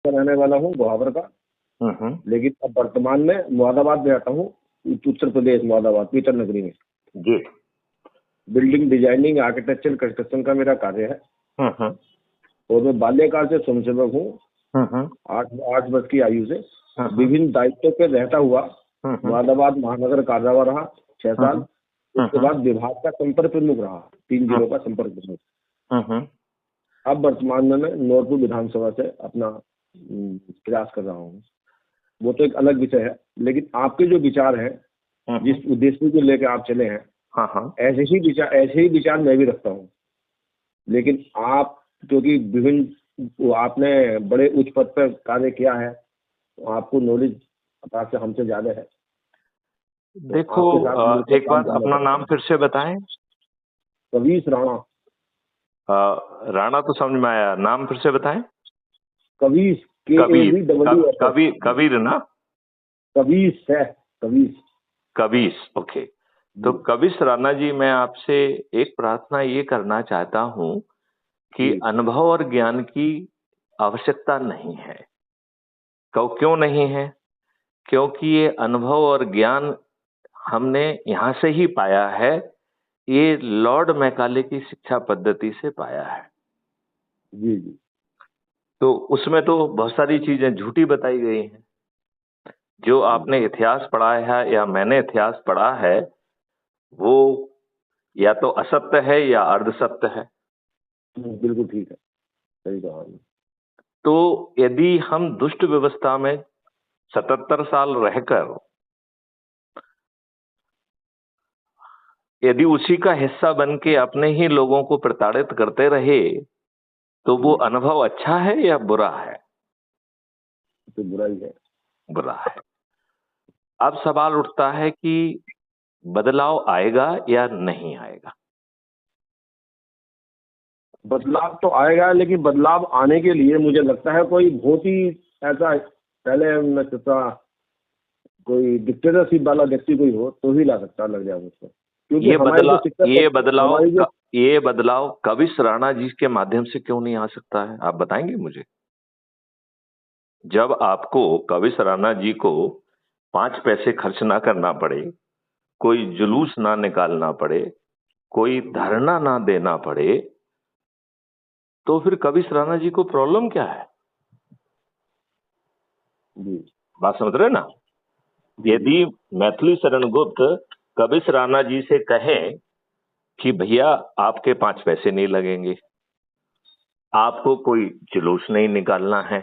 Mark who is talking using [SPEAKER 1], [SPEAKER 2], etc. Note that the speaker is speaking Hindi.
[SPEAKER 1] का रहने वाला हूँ, गोहावर का। लेकिन अब वर्तमान में मुरादाबाद में रहता हूँ, उत्तर प्रदेश, मुरादाबाद, पीटर नगरी में
[SPEAKER 2] जी।
[SPEAKER 1] बिल्डिंग डिजाइनिंग, आर्किटेक्चर, कंस्ट्रक्शन का मेरा कार्य है। और मैं बाल्यकाल से स्वयंसेवक हूँ। 8 वर्ष की आयु से विभिन्न दायित्वों पे रहता हुआ मुरादाबाद महानगर कारागार रहा 6 साल। उसके बाद विभाग का संपर्क प्रमुख रहा, 3 जिलों का संपर्क प्रमुख। अब वर्तमान में मैं नौरपुर विधानसभा से अपना प्रयास कर रहा हूँ। वो तो एक अलग विषय है, लेकिन आपके जो विचार हैं, जिस उद्देश्य को लेकर आप चले हैं, ऐसे ही विचार मैं भी रखता हूँ। लेकिन आप क्योंकि विभिन्न आपने बड़े उच्च पद पर कार्य किया है, तो आपको नॉलेज से हमसे ज्यादा है।
[SPEAKER 2] देखो, एक बात, अपना नाम फिर से बताएं।
[SPEAKER 1] कवीश राणा।
[SPEAKER 2] राणा तो समझ में आया, नाम फिर से बताएं।
[SPEAKER 1] कवीश,
[SPEAKER 2] कबीर ना?
[SPEAKER 1] कवीश है,
[SPEAKER 2] कवीश, ओके। तो कवीश राणा जी, मैं आपसे एक प्रार्थना ये करना चाहता हूँ कि अनुभव और ज्ञान की आवश्यकता नहीं है। क्यों नहीं है? क्योंकि ये अनुभव और ज्ञान हमने यहाँ से ही पाया है, ये लॉर्ड मैकाले की शिक्षा पद्धति से पाया है।
[SPEAKER 1] जी।
[SPEAKER 2] तो उसमें तो बहुत सारी चीजें झूठी बताई गई हैं। जो आपने इतिहास पढ़ा है या मैंने इतिहास पढ़ा है, वो या तो असत्य है या अर्धसत्य है।
[SPEAKER 1] बिल्कुल ठीक है, सही कहा।
[SPEAKER 2] तो यदि हम दुष्ट व्यवस्था में 77 साल रहकर यदि उसी का हिस्सा बन के अपने ही लोगों को प्रताड़ित करते रहे, तो वो अनुभव अच्छा है या बुरा है?
[SPEAKER 1] तो बुरा ही है।
[SPEAKER 2] बुरा है। अब सवाल उठता है कि बदलाव आएगा या नहीं आएगा?
[SPEAKER 1] बदलाव तो आएगा, लेकिन बदलाव आने के लिए मुझे लगता है कोई बहुत ही ऐसा, पहले मैं सोचा कोई डिक्टेटरशिप वाला व्यक्ति कोई हो तो ही ला सकता, लग जाए मुझको। क्योंकि
[SPEAKER 2] ये बदलाव कवीश राणा जी के माध्यम से क्यों नहीं आ सकता है, आप बताएंगे मुझे? जब आपको कवीश राणा जी को 5 पैसे खर्च ना करना पड़े, कोई जुलूस ना निकालना पड़े, कोई धरना ना देना पड़े, तो फिर कवीश राणा जी को प्रॉब्लम क्या है? बात समझ रहे ना? यदि मैथिली शरण गुप्त कवीश राणा जी से कहें कि भैया आपके 5 पैसे नहीं लगेंगे, आपको कोई जुलूस नहीं निकालना है,